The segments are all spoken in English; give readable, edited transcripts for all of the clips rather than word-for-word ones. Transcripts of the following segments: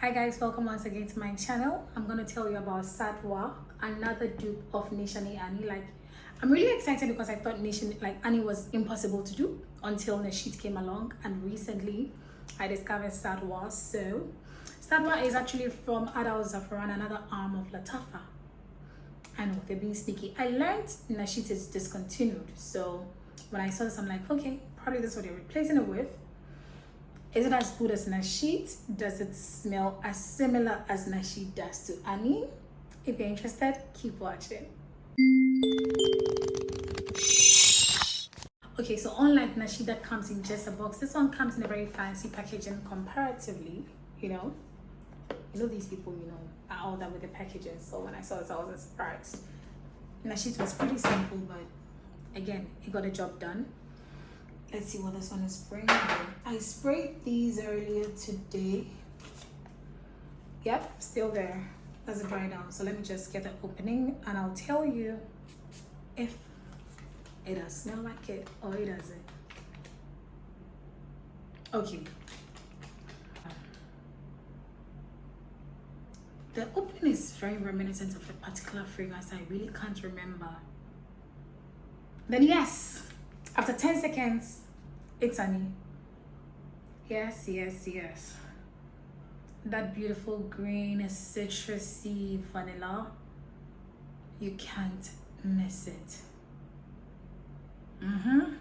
Hi guys, welcome once again to my channel. I'm going to tell you about Satwa, another dupe of Nishane Annie. I'm really excited because I thought Annie was impossible to do until Nashid came along, and recently I discovered Satwa. So Satwa is actually from Zaafaran, another arm of Latafa. I know they're being sneaky. I learned Nashid is discontinued, so when I saw this I'm like, okay, probably this is what they're replacing it with. Is it as good as Nashid? Does it smell as similar as Nashid does to Annie? If you're interested, keep watching. Okay, so unlike Nashid that comes in just a box, this one comes in a very fancy packaging comparatively, you know these people, are all that with the packaging. So when I saw this, I was surprised. Nashid was pretty simple, but again, it got the job done. Let's see what this one is spraying. I sprayed these earlier today. Yep, still there. That's it right now. So let me just get the opening and I'll tell you if it does smell like it or it doesn't. Okay. The opening is very reminiscent of a particular fragrance I really can't remember. Then yes, after 10 seconds, it's Annie. Yes. That beautiful green, citrusy vanilla. You can't miss it. And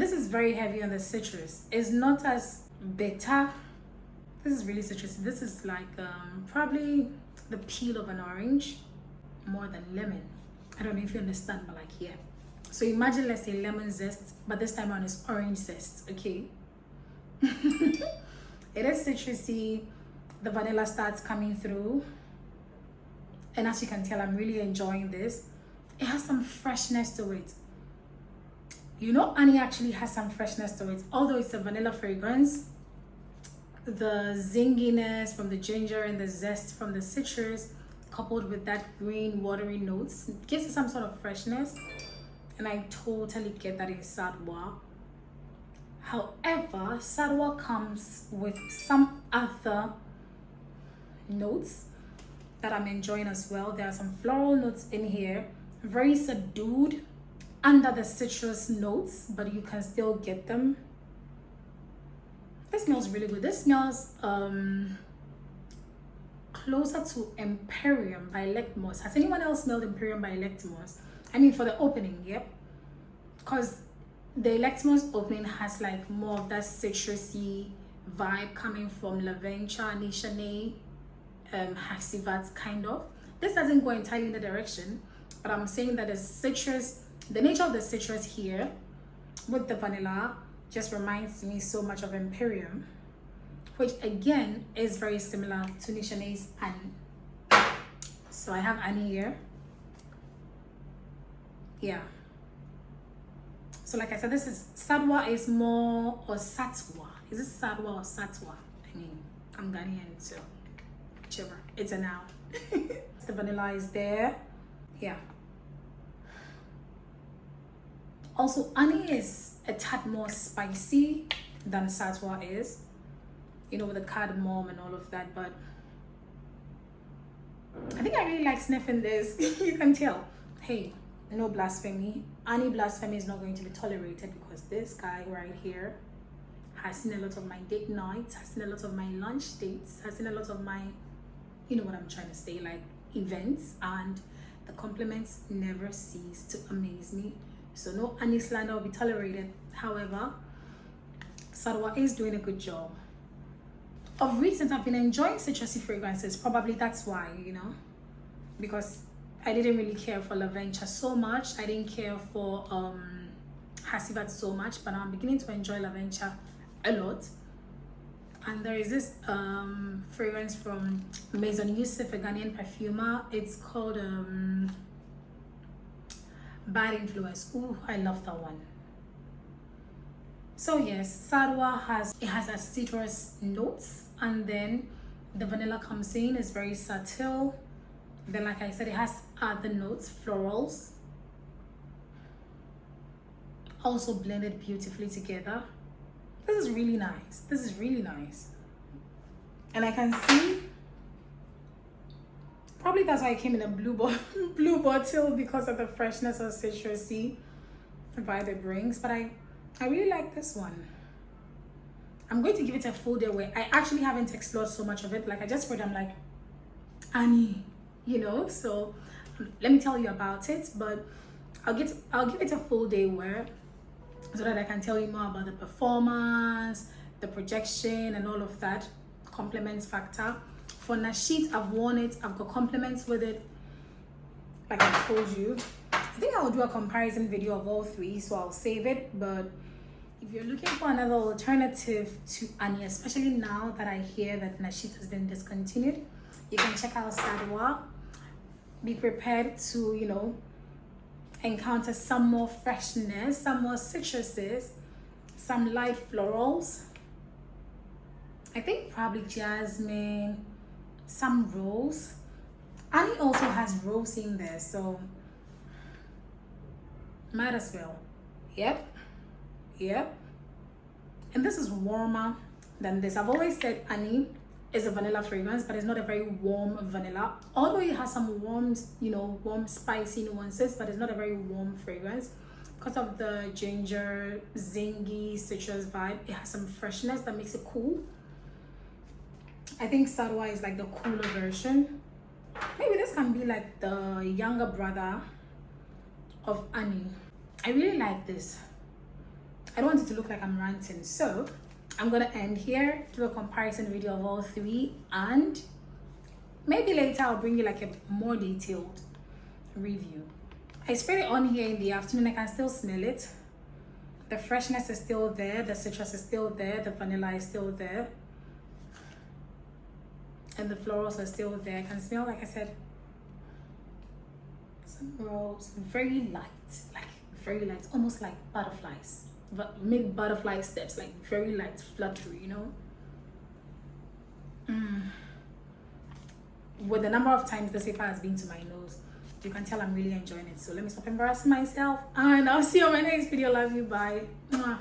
this is very heavy on the citrus. It's not as bitter. This is really citrusy. This is like probably the peel of an orange more than lemon. I don't know if you understand, but like, yeah. So imagine, let's say, lemon zest, but this time around it's orange zest, okay? It is citrusy. The vanilla starts coming through. And as you can tell, I'm really enjoying this. It has some freshness to it. Annie actually has some freshness to it. Although it's a vanilla fragrance, the zinginess from the ginger and the zest from the citrus, coupled with that green watery notes, gives it some sort of freshness. And I totally get that in Satwa. However, Satwa comes with some other notes that I'm enjoying as well. There are some floral notes in here, very subdued under the citrus notes, but you can still get them. This smells really good. This smells closer to Imperium by Electmos. Has anyone else smelled Imperium by Electmos? I mean, for the opening, yep. Because the Electmos opening has like more of that citrusy vibe coming from Lavencha, Nishane, Hasivat kind of. This doesn't go entirely in the direction, but I'm saying that the nature of the citrus here with the vanilla just reminds me so much of Imperium, which again is very similar to Nishane's Annie. So I have Annie here. Yeah. So like I said, this is Satwa is more, or Satwa. Is this Satwa or Satwa? I mean, I'm Ghanaian, so whichever. It's a noun. The vanilla is there. Yeah. Also, Annie is a tad more spicy than Satwa is. With the cardamom and all of that, but I think I really like sniffing this. You can tell. Hey, no blasphemy. Any blasphemy is not going to be tolerated, because this guy right here has seen a lot of my date nights, has seen a lot of my lunch dates, has seen a lot of my, you know what I'm trying to say, like events, and the compliments never cease to amaze me. So no Annie slander will be tolerated. However, Satwa is doing a good job. Of recent, I've been enjoying citrusy fragrances. Probably that's why, because I didn't really care for Lavencha so much. I didn't care for Hasivat so much, but now I'm beginning to enjoy Lavencha a lot. And there is this fragrance from Maison Youssef, a Ghanaian perfumer. It's called Bad Influence. Ooh, I love that one. So yes, Satwa has a citrus notes, and then the vanilla comes in. It's very subtle. Then, like I said, it has other notes, florals, also blended beautifully together. This is really nice. And I can see, probably that's why I came in a blue bottle, because of the freshness of citrusy vibe it brings. But I really like this one. I'm going to give it a full day where I actually haven't explored so much of it. Like I just read, I'm like, Annie, you know. So let me tell you about it. But I'll give it a full day wear so that I can tell you more about the performance, the projection, and all of that. Compliments factor. For Nashit, I've worn it. I've got compliments with it. Like I told you, I think I'll do a comparison video of all three, so I'll save it. But if you're looking for another alternative to Annie, especially now that I hear that Nashit has been discontinued, you can check out Satwa. Be prepared to, you know, encounter some more freshness, some more citruses, some light florals. I think probably jasmine, some rose. Annie also has rose in there, so might as well. Yep. And this is warmer than this. I've always said Annie is a vanilla fragrance, but it's not a very warm vanilla. Although it has some warm, you know, warm spicy nuances, but it's not a very warm fragrance. Because of the ginger, zingy, citrus vibe, it has some freshness that makes it cool. I think Satwa is like the cooler version. Maybe this can be like the younger brother of Annie. I really like this. I don't want it to look like I'm ranting, so I'm gonna end here, do a comparison video of all three, and maybe later I'll bring you like a more detailed review. I sprayed it on here in the afternoon. I can still smell it. The freshness is still there, the citrus is still there, the vanilla is still there, and the florals are still there. I can smell, like I said, some rose, very light, almost like butterflies. But mid butterfly steps, like very light, fluttery, you know. With the number of times this paper has been to my nose, you can tell I'm really enjoying it. So let me stop embarrassing myself, and I'll see you on my next video. Love you, bye. Mwah.